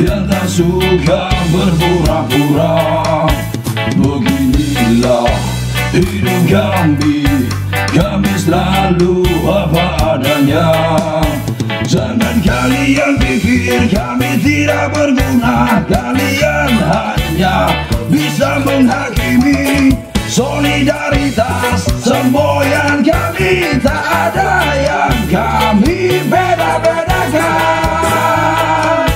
yang tak suka berpura-pura. Beginilah hidup kami selalu apa adanya. Jangan kalian pikir kami tidak berguna, kalian hanya bisa menghakimi. Solidaritas semboyan kami, tak ada yang kami beda-bedakan.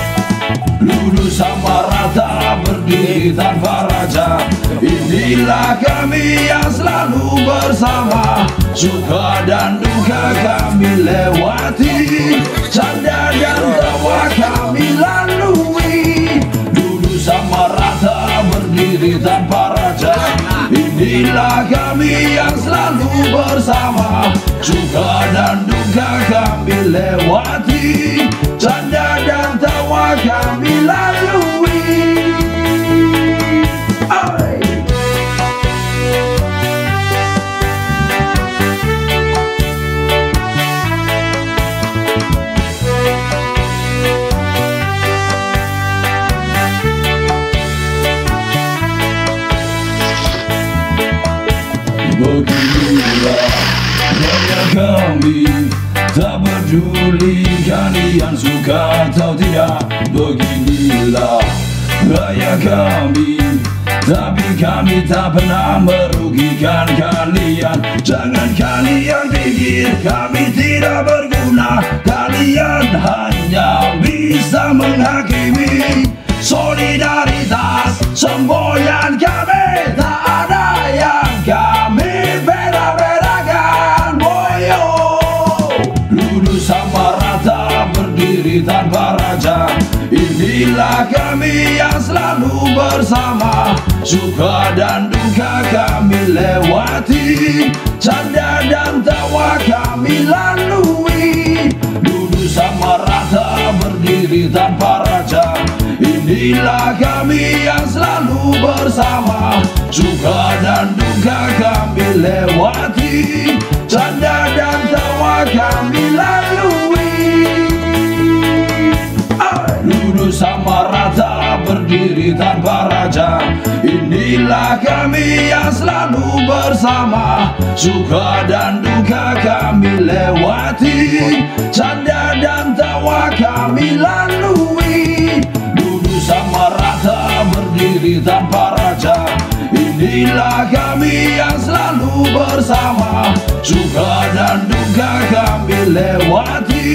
Lurus sama rata, berdiri tanpa raja, inilah kami yang selalu bersama. Suka dan duka kami lewati, canda dan tawa kami lalui. Lurus sama rata, berdiri tanpa raja, inilah kami yang selalu bersama. Suka dan duka kami lewati, canda dan tawa kami lalui. Beginilah gaya kami, tak peduli kalian suka atau tidak. Beginilah gaya kami, tapi kami tak pernah merugikan kalian. Jangan kalian pikir kami tidak berguna, kalian hanya bisa menghakimi. Solidaritas semboyan kami, tak ada yang kami beda-bedakan. Boyo, lurus sama rata, berdiri tanpa raja, inilah kami yang selalu bersama. Suka dan duka kami lewati, canda dan tawa kami lalui. Lurus sama rata, berdiri tanpa raja, inilah kami yang selalu bersama. Suka dan duka kami lewati, canda dan tawa kami lalui. Lurus sama rata, berdiri tanpa raja, inilah kami yang selalu bersama. Suka dan duka kami lewati, canda dan tawa kami lalui. Sama rata, berdiri tanpa raja, inilah kami yang selalu bersama. Suka dan duka kami lewati,